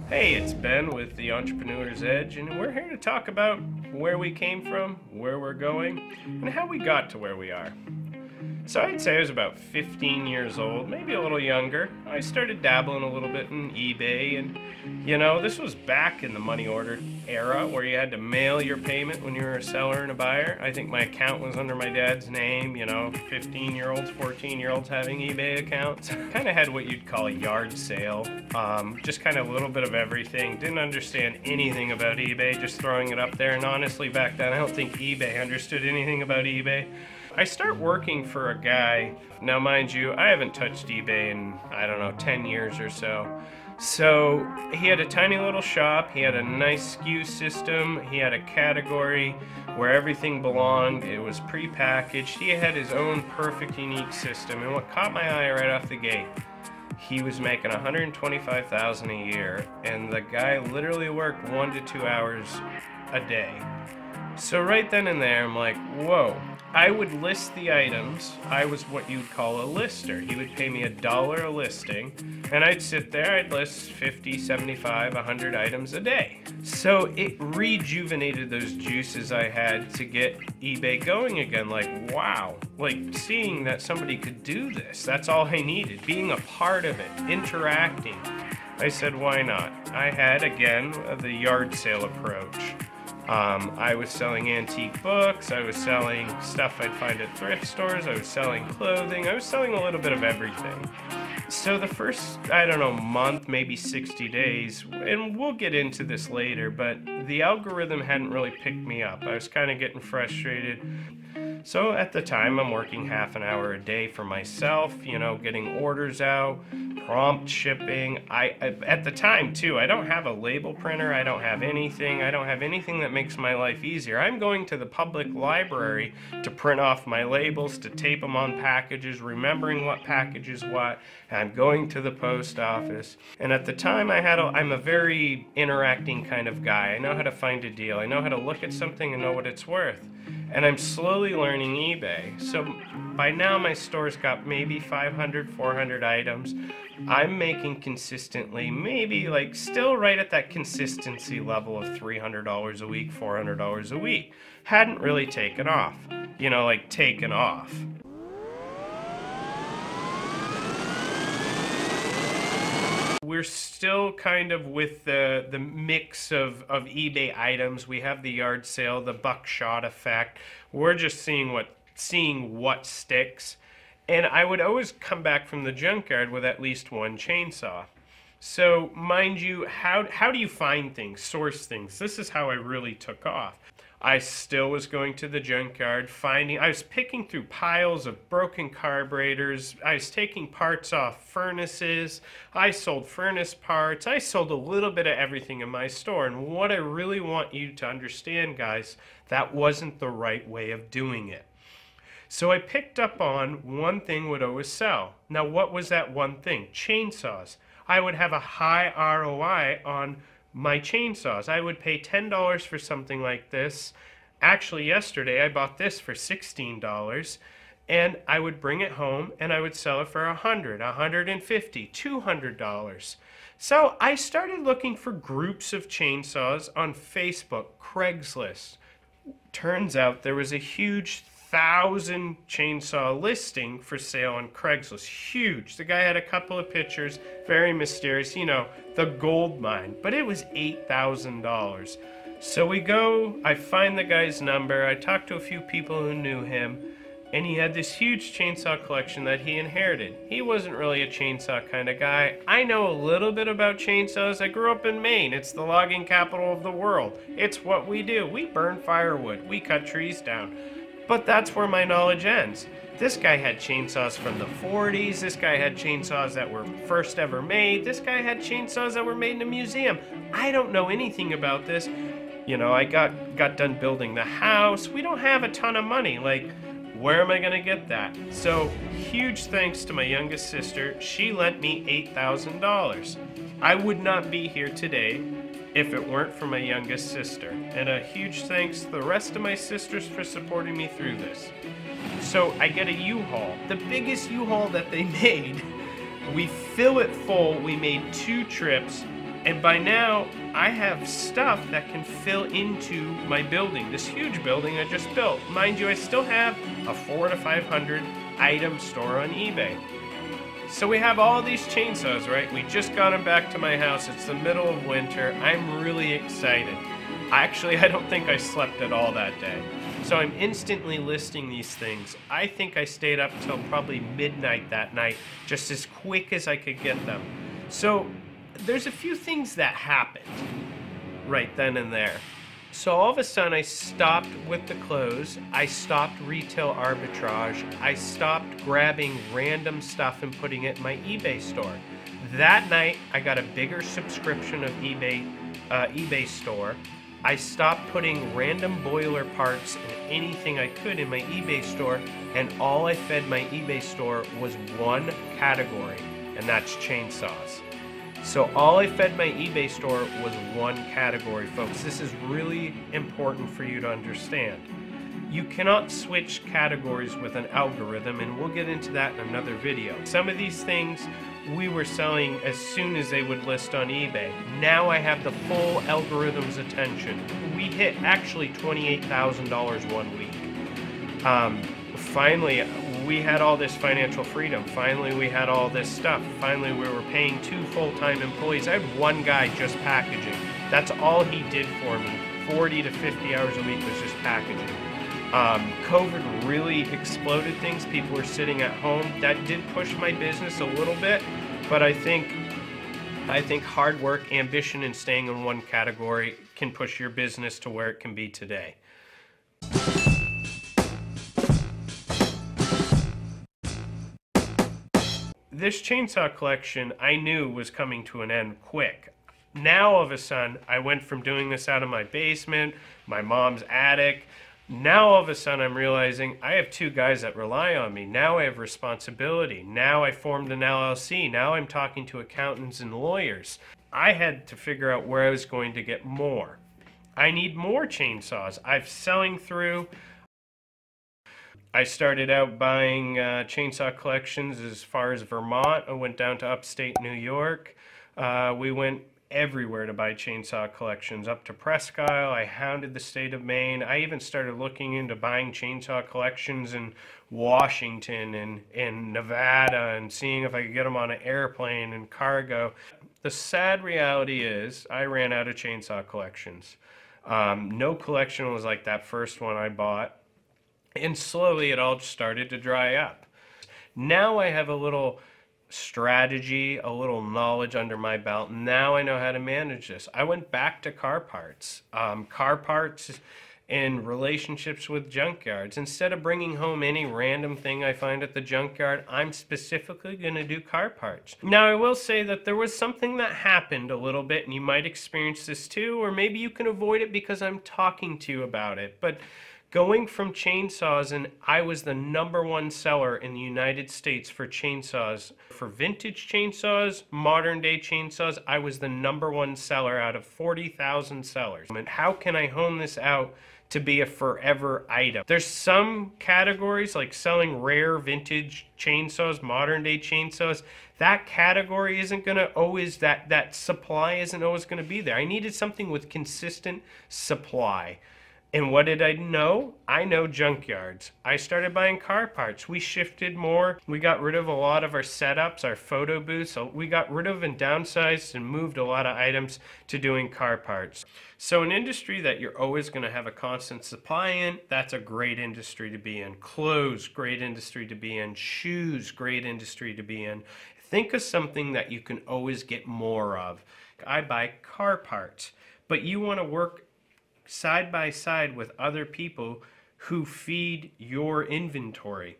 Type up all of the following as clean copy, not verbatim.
Hey, it's Ben with The Entrepreneur's Edge, and we're here to talk about where we came from, where we're going, and how we got to where we are. So I'd say I was about 15 years old, maybe a little younger. I started dabbling a little bit in eBay, and this was back in the money order era where you had to mail your payment when you were a seller and a buyer. I think my account was under my dad's name, 15-year-olds, 14-year-olds having eBay accounts. Kind of had what you'd call a yard sale, just kind of a little bit of everything. Didn't understand anything about eBay, just throwing it up there, and honestly back then I don't think eBay understood anything about eBay. I start working for a guy. Now, mind you, I haven't touched eBay in, 10 years or so. So he had a tiny little shop. He had a nice SKU system. He had a category where everything belonged. It was pre-packaged. He had his own perfect, unique system. And what caught my eye right off the gate, he was making $125,000 a year, and the guy literally worked 1 to 2 hours a day. So right then and there, I'm like, whoa. I would list the items. I was what you'd call a lister. He would pay me $1 a listing, and I'd sit there, I'd list 50, 75, 100 items a day. So it rejuvenated those juices I had to get eBay going again. Like, wow, like seeing that somebody could do this, that's all I needed. Being a part of it, interacting. I said, why not? I had, again, the yard sale approach. I was selling antique books, I was selling stuff I'd find at thrift stores, I was selling clothing, I was selling a little bit of everything. So the first, month, maybe 60 days, and we'll get into this later, but the algorithm hadn't really picked me up. I was kind of getting frustrated. So at the time, I'm working half an hour a day for myself, getting orders out, prompt shipping. At the time, too, I don't have a label printer. I don't have anything. I don't have anything that makes my life easier. I'm going to the public library to print off my labels, to tape them on packages, remembering what package is what. I'm going to the post office. And at the time, I'm a very interacting kind of guy. I know how to find a deal. I know how to look at something and know what it's worth. And I'm slowly learning eBay. So by now my store's got maybe 500, 400 items. I'm making consistently, maybe still right at that consistency level of $300 a week, $400 a week. Hadn't really taken off, taken off. We're still kind of with the mix of eBay items. We have the yard sale, the buckshot effect. We're just seeing what sticks. And I would always come back from the junkyard with at least one chainsaw. So mind you, how do you find things, source things? This is how I really took off. I still was going to the junkyard, I was picking through piles of broken carburetors. I was taking parts off furnaces. I sold furnace parts. I sold a little bit of everything in my store. And what I really want you to understand, guys, that wasn't the right way of doing it. So I picked up on one thing would always sell. Now, what was that one thing? Chainsaws. I would have a high ROI on my chainsaws. I would pay $10 for something like this. Actually, yesterday I bought this for $16, and I would bring it home and I would sell it for $100, $150, $200. So I started looking for groups of chainsaws on Facebook, Craigslist. Turns out there was a huge 1,000 chainsaw listing for sale on Craigslist. Huge. The guy had a couple of pictures, very mysterious, the gold mine, but it was $8,000. So we go, I find the guy's number, I talked to a few people who knew him, and he had this huge chainsaw collection that he inherited. He wasn't really a chainsaw kind of guy. I know a little bit about chainsaws. I grew up in Maine. It's the logging capital of the world. It's what we do. We burn firewood. We cut trees down. But that's where my knowledge ends. This guy had chainsaws from the 40s. This guy had chainsaws that were first ever made. This guy had chainsaws that were made in a museum. I don't know anything about this. I got done building the house. We don't have a ton of money. Where am I gonna get that? So huge thanks to my youngest sister. She lent me $8,000. I would not be here today if it weren't for my youngest sister. And a huge thanks to the rest of my sisters for supporting me through this. So I get a U-Haul, the biggest U-Haul that they made. We fill it full, we made 2 trips, and by now I have stuff that can fill into my building, this huge building I just built. Mind you, I still have a 400 to 500 item store on eBay. So we have all these chainsaws, right? We just got them back to my house. It's the middle of winter. I'm really excited. Actually, I don't think I slept at all that day. So I'm instantly listing these things. I think I stayed up till probably midnight that night, just as quick as I could get them. So there's a few things that happened right then and there. So all of a sudden I stopped with the clothes, I stopped retail arbitrage, I stopped grabbing random stuff and putting it in my eBay store. That night I got a bigger subscription of eBay store. I stopped putting random boiler parts and anything I could in my eBay store, and all I fed my eBay store was one category, and that's chainsaws. So all I fed my eBay store was one category, folks. This is really important for you to understand. You cannot switch categories with an algorithm, and we'll get into that in another video. Some of these things we were selling as soon as they would list on eBay. Now I have the full algorithm's attention. We hit actually $28,000 1 week. Finally, we had all this financial freedom. Finally, we had all this stuff. Finally, we were paying 2 full-time employees. I had one guy just packaging. That's all he did for me. 40 to 50 hours a week was just packaging. COVID really exploded things. People were sitting at home. That did push my business a little bit, but I think hard work, ambition, and staying in one category can push your business to where it can be today. This chainsaw collection I knew was coming to an end quick. Now all of a sudden, I went from doing this out of my basement, my mom's attic. Now all of a sudden I'm realizing I have 2 guys that rely on me. Now I have responsibility. Now I formed an LLC. Now I'm talking to accountants and lawyers. I had to figure out where I was going to get more. I need more chainsaws. I'm selling through. I started out buying chainsaw collections as far as Vermont. I went down to upstate New York. We went everywhere to buy chainsaw collections, up to Presque Isle. I hounded the state of Maine. I even started looking into buying chainsaw collections in Washington and in Nevada and seeing if I could get them on an airplane and cargo. The sad reality is I ran out of chainsaw collections. No collection was like that first one I bought. And slowly it all started to dry up. Now I have a little strategy, a little knowledge under my belt. Now I know how to manage this. I went back to car parts. Car parts and relationships with junkyards. Instead of bringing home any random thing I find at the junkyard, I'm specifically going to do car parts. Now I will say that there was something that happened a little bit, and you might experience this too, or maybe you can avoid it because I'm talking to you about it. But going from chainsaws, and I was the #1 seller in the United States for chainsaws. For vintage chainsaws, modern day chainsaws, I was the #1 seller out of 40,000 sellers. And how can I hone this out to be a forever item? There's some categories like selling rare vintage chainsaws, modern day chainsaws. That category isn't going to always, that supply isn't always going to be there. I needed something with consistent supply. And what did I know? I know junkyards. I started buying car parts. We shifted more. We got rid of a lot of our setups, our photo booths. So we got rid of and downsized and moved a lot of items to doing car parts. So an industry that you're always going to have a constant supply in, that's a great industry to be in. Clothes, great industry to be in. Shoes, great industry to be in. Think of something that you can always get more of. I buy car parts, but you want to work side by side with other people who feed your inventory.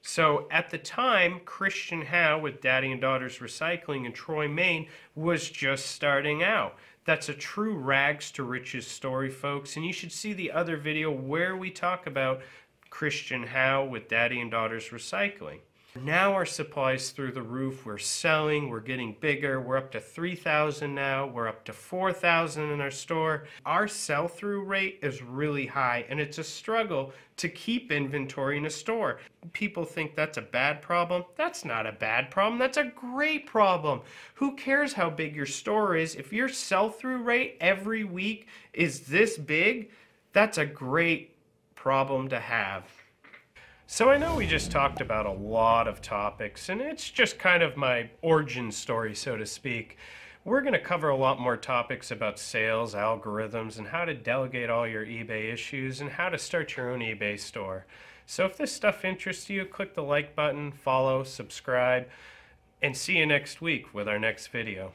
So at the time, Christian Howe with Daddy and Daughters Recycling in Troy, Maine was just starting out. That's a true rags to riches story, folks, and you should see the other video where we talk about Christian Howe with Daddy and Daughters Recycling. Now our supply's through the roof. We're selling, we're getting bigger. We're up to 3,000 now. We're up to 4,000 in our store. Our sell-through rate is really high, and it's a struggle to keep inventory in a store. People think that's a bad problem. That's not a bad problem. That's a great problem. Who cares how big your store is? If your sell-through rate every week is this big, that's a great problem to have. So I know we just talked about a lot of topics, and it's just kind of my origin story, so to speak. We're going to cover a lot more topics about sales, algorithms, and how to delegate all your eBay issues, and how to start your own eBay store. So if this stuff interests you, click the like button, follow, subscribe, and see you next week with our next video.